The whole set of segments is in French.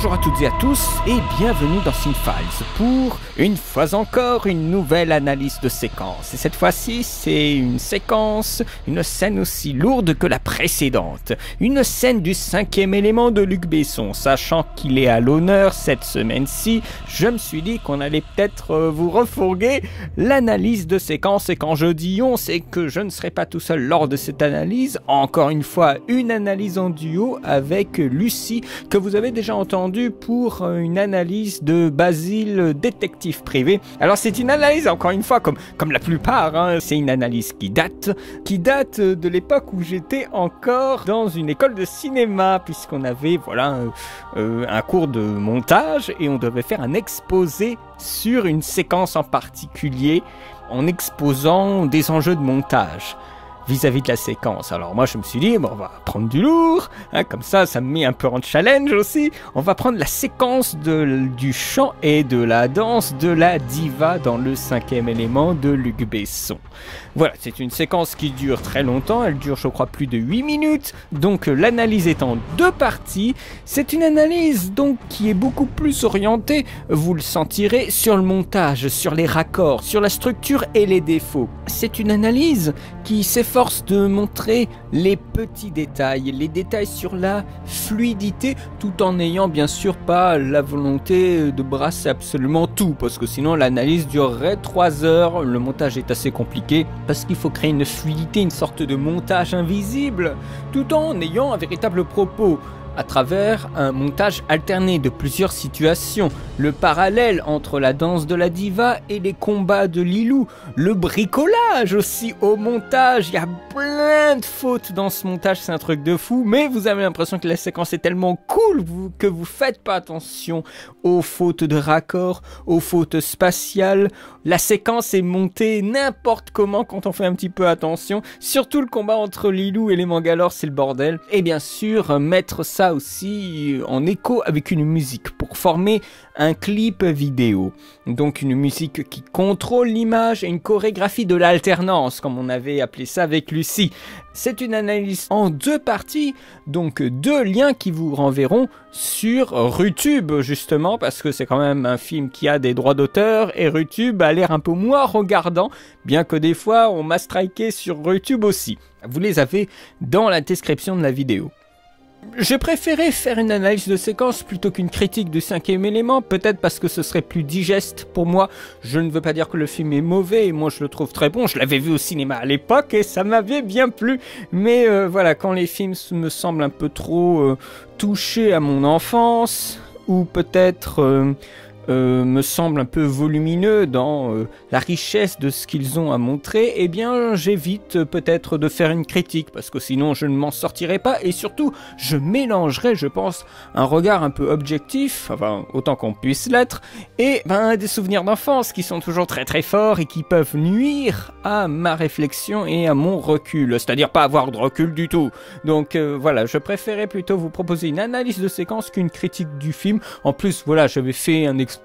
Bonjour à toutes et à tous et bienvenue dans Cinefiles pour, une fois encore, une nouvelle analyse de séquence. Et cette fois-ci, c'est une séquence, une scène aussi lourde que la précédente. Une scène du 5e élément de Luc Besson. Sachant qu'il est à l'honneur cette semaine-ci, je me suis dit qu'on allait peut-être vous refourguer l'analyse de séquence. Et quand je dis on, c'est que je ne serai pas tout seul lors de cette analyse. Encore une fois, une analyse en duo avec Lucie, que vous avez déjà entendu pour une analyse de Basile, détective privé. Alors c'est une analyse, encore une fois, comme la plupart, hein, c'est une analyse qui date de l'époque où j'étais encore dans une école de cinéma, puisqu'on avait un cours de montage et on devait faire un exposé sur une séquence en particulier en exposant des enjeux de montage vis-à-vis de la séquence. Alors moi je me suis dit, bon, on va prendre du lourd, hein, comme ça me met un peu en challenge aussi. On va prendre la séquence du chant et de la danse de la diva dans le 5e élément de Luc Besson. Voilà, c'est une séquence qui dure très longtemps, elle dure je crois plus de 8 minutes, donc l'analyse est en 2 parties. C'est une analyse donc qui est beaucoup plus orientée, vous le sentirez, sur le montage, sur les raccords, sur la structure et les défauts. C'est une analyse qui s'efforce de montrer les petits détails, les détails sur la fluidité, tout en n'ayant bien sûr pas la volonté de brasser absolument tout, parce que sinon l'analyse durerait 3 heures, le montage est assez compliqué, parce qu'il faut créer une fluidité, une sorte de montage invisible, tout en ayant un véritable propos, à travers un montage alterné de plusieurs situations, le parallèle entre la danse de la diva et les combats de Lilou, le bricolage aussi au montage, il y a plein de fautes dans ce montage, c'est un truc de fou, mais vous avez l'impression que la séquence est tellement cool que vous faites pas attention aux fautes de raccord, aux fautes spatiales. La séquence est montée n'importe comment quand on fait un petit peu attention, surtout le combat entre Lilou et les Mangalore, c'est le bordel, et bien sûr mettre ça aussi en écho avec une musique pour former un clip vidéo. Donc une musique qui contrôle l'image et une chorégraphie de l'alternance, comme on avait appelé ça avec Lucie. C'est une analyse en 2 parties, donc 2 liens qui vous renverront sur Rutube, justement, parce que c'est quand même un film qui a des droits d'auteur, et Rutube a l'air un peu moins regardant, bien que des fois on m'a striké sur Rutube aussi. Vous les avez dans la description de la vidéo. J'ai préféré faire une analyse de séquence plutôt qu'une critique du 5e élément, peut-être parce que ce serait plus digeste pour moi. Je ne veux pas dire que le film est mauvais, et moi je le trouve très bon, je l'avais vu au cinéma à l'époque et ça m'avait bien plu. Mais voilà, quand les films me semblent un peu trop touchés à mon enfance, ou peut-être me semble un peu volumineux dans la richesse de ce qu'ils ont à montrer, eh bien j'évite peut-être de faire une critique, parce que sinon je ne m'en sortirai pas, et surtout je mélangerai, je pense, un regard un peu objectif, enfin autant qu'on puisse l'être, et des souvenirs d'enfance qui sont toujours très très forts et qui peuvent nuire à ma réflexion et à mon recul, c'est-à-dire pas avoir de recul du tout. Donc voilà, je préférais plutôt vous proposer une analyse de séquence qu'une critique du film. En plus voilà, j'avais fait un exposé,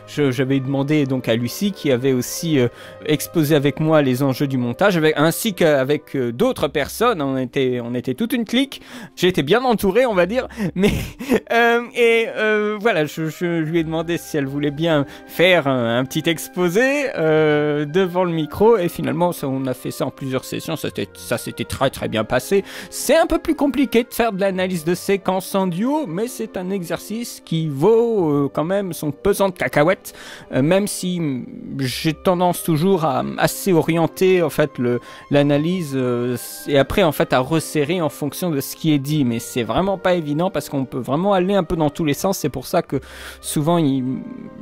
j'avais demandé donc à Lucie, qui avait aussi exposé avec moi les enjeux du montage, ainsi qu'avec d'autres personnes. On était toute une clique, j'ai été bien entouré on va dire, mais voilà, je lui ai demandé si elle voulait bien faire un petit exposé devant le micro, et finalement on a fait ça en plusieurs sessions, ça s'était très très bien passé. C'est un peu plus compliqué de faire de l'analyse de séquence en duo, mais c'est un exercice qui vaut quand même son pesant de cacahuètes, même si j'ai tendance toujours à assez orienter en fait l'analyse et après en fait à resserrer en fonction de ce qui est dit, mais c'est vraiment pas évident parce qu'on peut vraiment aller un peu dans tous les sens. C'est pour ça que souvent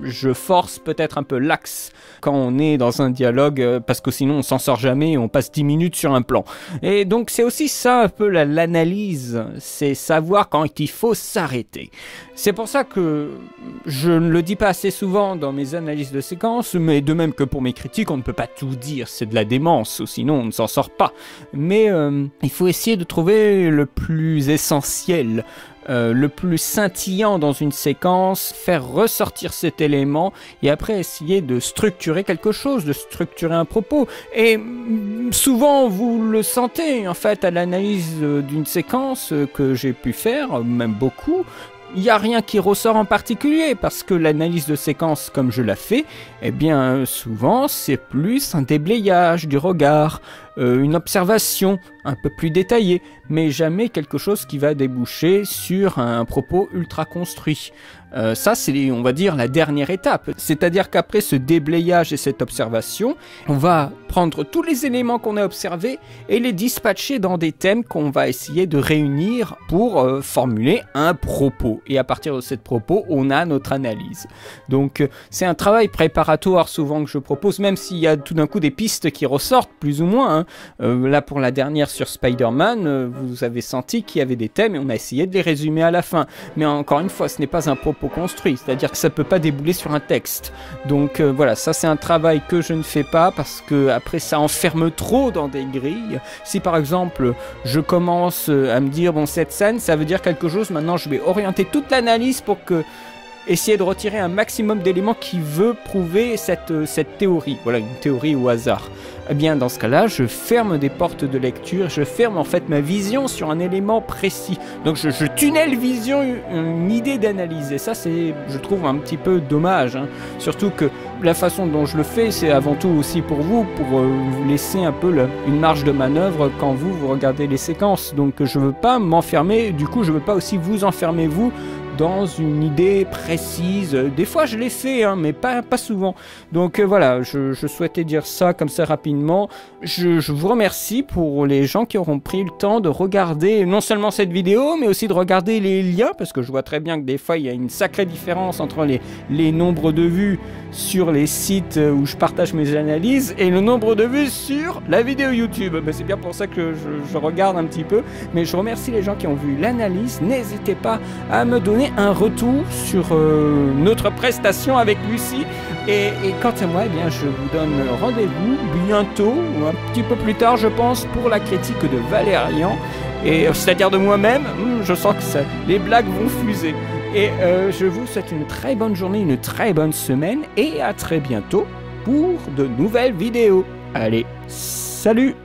je force peut-être un peu l'axe quand on est dans un dialogue, parce que sinon on s'en sort jamais et on passe 10 minutes sur un plan. Et donc c'est aussi ça un peu l'analyse, c'est savoir quand il faut s'arrêter. C'est pour ça que je ne le dis pas assez souvent dans mes analyses de séquences, mais de même que pour mes critiques, on ne peut pas tout dire, c'est de la démence, ou sinon on ne s'en sort pas. Mais il faut essayer de trouver le plus essentiel, le plus scintillant dans une séquence, faire ressortir cet élément, et après essayer de structurer quelque chose, de structurer un propos. Et souvent vous le sentez en fait à l'analyse d'une séquence que j'ai pu faire, même beaucoup. il n'y a rien qui ressort en particulier, parce que l'analyse de séquence, comme je la fais, eh bien, souvent, c'est plus un déblayage du regard, une observation un peu plus détaillée, mais jamais quelque chose qui va déboucher sur un propos ultra construit. Ça, c'est, on va dire, la dernière étape. C'est-à-dire qu'après ce déblayage et cette observation, on va prendre tous les éléments qu'on a observés et les dispatcher dans des thèmes qu'on va essayer de réunir pour formuler un propos. Et à partir de ce propos, on a notre analyse. Donc, c'est un travail préparatoire souvent que je propose, même s'il y a tout d'un coup des pistes qui ressortent, plus ou moins. Hein. Là, pour la dernière sur Spider-Man, vous avez senti qu'il y avait des thèmes et on a essayé de les résumer à la fin. Mais encore une fois, ce n'est pas un propos construit, c'est-à-dire que ça ne peut pas débouler sur un texte. Donc voilà, ça c'est un travail que je ne fais pas parce que après ça enferme trop dans des grilles. Si par exemple je commence à me dire bon, cette scène ça veut dire quelque chose, maintenant je vais orienter toute l'analyse pour que essayer de retirer un maximum d'éléments qui veut prouver cette théorie, voilà, une théorie au hasard. Eh bien dans ce cas-là, je ferme des portes de lecture, je ferme en fait ma vision sur un élément précis. Donc je tunnel vision une idée d'analyse, et ça c'est, je trouve, un petit peu dommage, hein. Surtout que la façon dont je le fais, c'est avant tout aussi pour vous vous laisser un peu une marge de manœuvre quand vous regardez les séquences. Donc je veux pas m'enfermer, du coup je veux pas aussi vous enfermer vous dans une idée précise. Des fois je l'ai fait, hein, mais pas souvent. Donc voilà, je souhaitais dire ça comme ça rapidement. Je vous remercie pour les gens qui auront pris le temps de regarder non seulement cette vidéo, mais aussi de regarder les liens, parce que je vois très bien que des fois il y a une sacrée différence entre les nombres de vues sur les sites où je partage mes analyses et le nombre de vues sur la vidéo YouTube. Ben, c'est bien pour ça que je regarde un petit peu, mais je remercie les gens qui ont vu l'analyse. N'hésitez pas à me donner un retour sur notre prestation avec Lucie, et quant à moi, eh bien, je vous donne rendez-vous bientôt, ou un petit peu plus tard je pense, pour la critique de Valérian, et c'est-à-dire de moi-même. Je sens que les blagues vont fuser. Et je vous souhaite une très bonne journée, une très bonne semaine, et à très bientôt pour de nouvelles vidéos. Allez, salut!